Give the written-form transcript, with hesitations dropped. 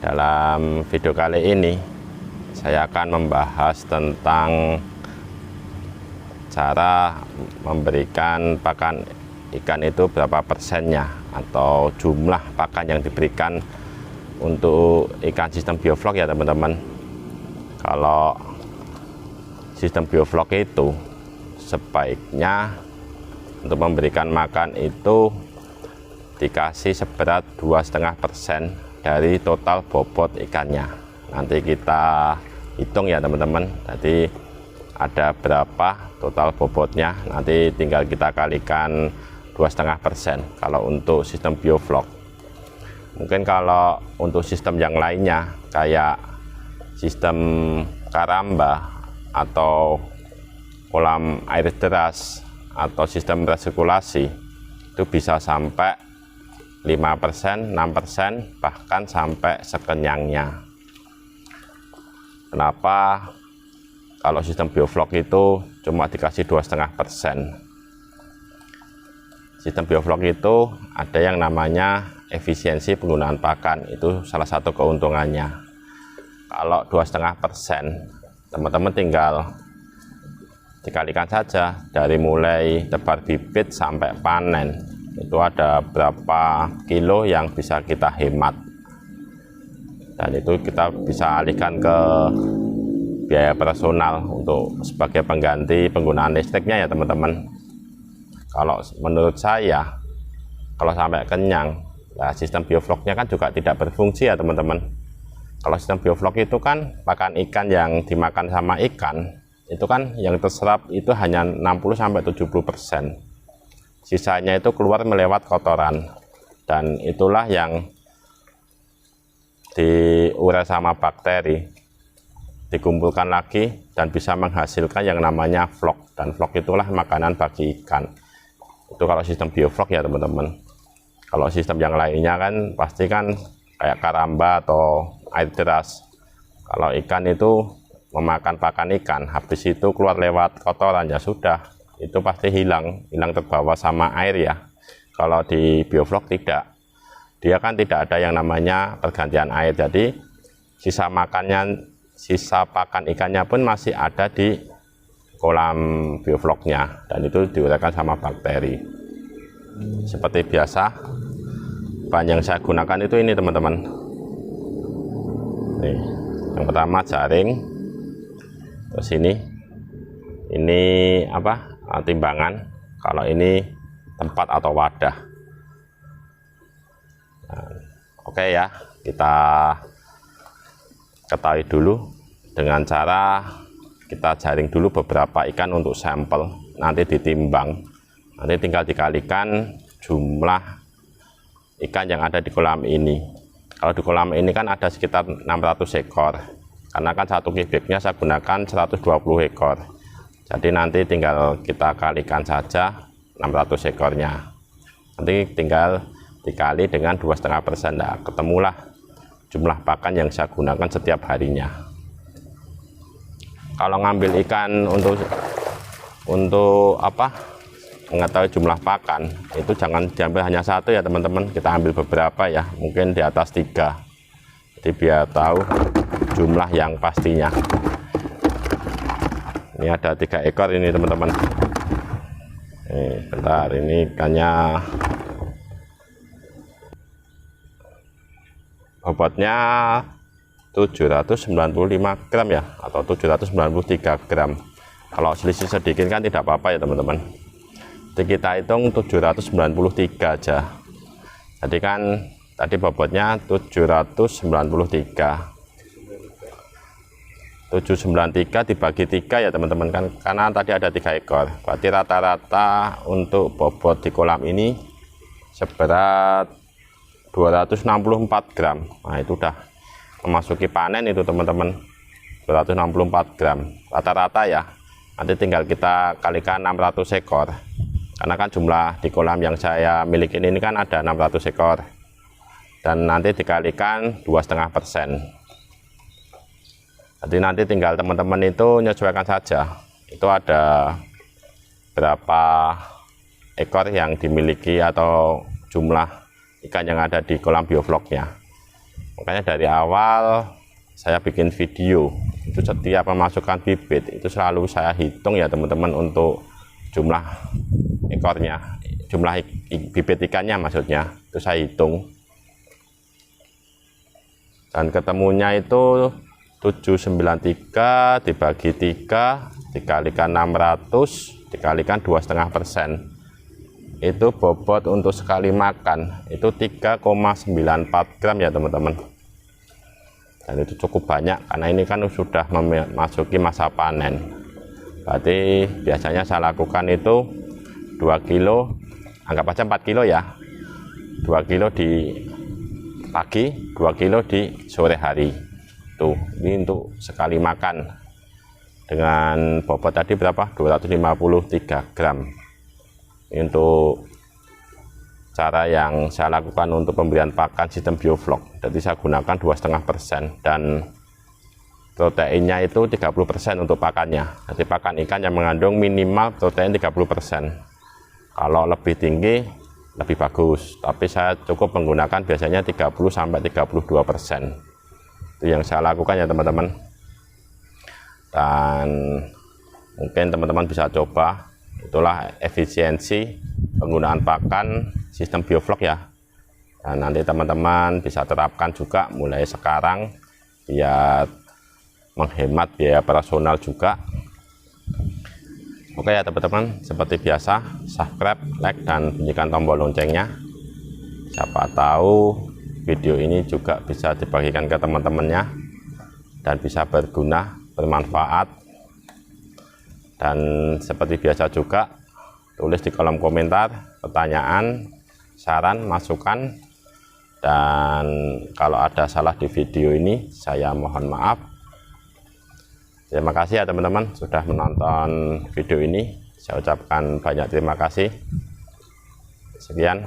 Dalam video kali ini saya akan membahas tentang cara memberikan pakan ikan itu berapa persennya, atau jumlah pakan yang diberikan untuk ikan sistem bioflok ya teman-teman. Kalau sistem bioflok itu sebaiknya untuk memberikan makan itu dikasih seberat 2,5% dari total bobot ikannya. Nanti kita hitung ya teman-teman, jadi ada berapa total bobotnya, nanti tinggal kita kalikan 2,5% kalau untuk sistem bioflok. Mungkin kalau untuk sistem yang lainnya kayak sistem karamba atau kolam air deras atau sistem resirkulasi itu bisa sampai 5%, 6%, bahkan sampai sekenyangnya. Kenapa kalau sistem bioflok itu cuma dikasih 2,5%? Sistem bioflok itu ada yang namanya efisiensi penggunaan pakan, itu salah satu keuntungannya. Kalau 2,5%, teman-teman tinggal dikalikan saja dari mulai tebar bibit sampai panen, itu ada berapa kilo yang bisa kita hemat, dan itu kita bisa alihkan ke biaya personal untuk sebagai pengganti penggunaan listriknya ya teman-teman. Kalau menurut saya, kalau sampai kenyang, nah sistem biofloknya kan juga tidak berfungsi ya teman-teman. Kalau sistem bioflok itu kan pakan ikan yang dimakan sama ikan itu kan yang terserap itu hanya 60-70%. Sisanya itu keluar melewat kotoran, dan itulah yang diurai sama bakteri, dikumpulkan lagi dan bisa menghasilkan yang namanya flok, dan flok itulah makanan bagi ikan. Itu kalau sistem bioflok ya teman-teman. Kalau sistem yang lainnya kan pasti kan kayak karamba atau air deras, kalau ikan itu memakan pakan ikan, habis itu keluar lewat kotoran, ya sudah, itu pasti hilang terbawa sama air ya. Kalau di bioflok tidak, dia kan tidak ada yang namanya pergantian air, jadi sisa makannya, sisa pakan ikannya pun masih ada di kolam biofloknya, dan itu diuraikan sama bakteri. Seperti biasa, bahan yang saya gunakan itu ini teman-teman. Nih, yang pertama jaring, terus ini apa, timbangan, kalau ini tempat atau wadah. Oke ya, kita ketahui dulu dengan cara kita jaring dulu beberapa ikan untuk sampel, nanti ditimbang, nanti tinggal dikalikan jumlah ikan yang ada di kolam ini. Kalau di kolam ini kan ada sekitar 600 ekor, karena kan satu kubiknya saya gunakan 120 ekor. Jadi nanti tinggal kita kalikan saja 600 ekornya. Nanti tinggal dikali dengan 2,5%. Nah, ketemulah jumlah pakan yang saya gunakan setiap harinya. Kalau ngambil ikan untuk apa, mengetahui jumlah pakan, itu jangan diambil hanya satu ya teman-teman. Kita ambil beberapa ya, mungkin di atas 3. Jadi biar tahu jumlah yang pastinya. Ini ada 3 ekor ini teman-teman. Bentar, ini ikannya bobotnya 795 gram ya, atau 793 gram. Kalau selisih sedikit kan tidak apa-apa ya teman-teman. Jadi kita hitung 793 aja. Jadi kan tadi bobotnya 793. 793 dibagi 3 ya teman-teman, kan karena tadi ada 3 ekor, berarti rata-rata untuk bobot di kolam ini seberat 264 gram. Nah, itu udah memasuki panen itu teman-teman, 264 gram rata-rata ya. Nanti tinggal kita kalikan 600 ekor, karena kan jumlah di kolam yang saya miliki ini kan ada 600 ekor, dan nanti dikalikan 2,5%. Jadi nanti tinggal teman-teman itu menyesuaikan saja, itu ada berapa ekor yang dimiliki atau jumlah ikan yang ada di kolam biofloknya. Makanya dari awal saya bikin video itu setiap memasukkan bibit itu selalu saya hitung ya teman-teman, untuk jumlah ekornya, jumlah bibit ikannya maksudnya, itu saya hitung. Dan ketemunya itu 793 dibagi 3 dikalikan 600 dikalikan 2,5%. Itu bobot untuk sekali makan itu 3,94 gram ya teman-teman. Dan itu cukup banyak karena ini kan sudah memasuki masa panen. Berarti biasanya saya lakukan itu 2 kilo, anggap aja 4 kilo ya, 2 kilo di pagi, 2 kilo di sore hari. Tuh, ini untuk sekali makan dengan bobot tadi berapa? 253 gram. Ini untuk cara yang saya lakukan untuk pemberian pakan sistem bioflok. Jadi saya gunakan 2,5% dan proteinnya itu 30% untuk pakannya. Jadi pakan ikan yang mengandung minimal protein 30%. Kalau lebih tinggi lebih bagus, tapi saya cukup menggunakan biasanya 30-32%. Itu yang saya lakukan ya teman-teman. Dan mungkin teman-teman bisa coba. Itulah efisiensi penggunaan pakan sistem bioflok ya. Dan nanti teman-teman bisa terapkan juga mulai sekarang biar menghemat biaya operasional juga. Oke ya teman-teman, seperti biasa subscribe, like, dan bunyikan tombol loncengnya. Siapa tahu video ini juga bisa dibagikan ke teman-temannya dan bisa berguna, bermanfaat. Dan seperti biasa juga tulis di kolom komentar pertanyaan, saran, masukan, dan kalau ada salah di video ini saya mohon maaf. Terima kasih ya teman-teman sudah menonton video ini. Saya ucapkan banyak terima kasih. Sekian.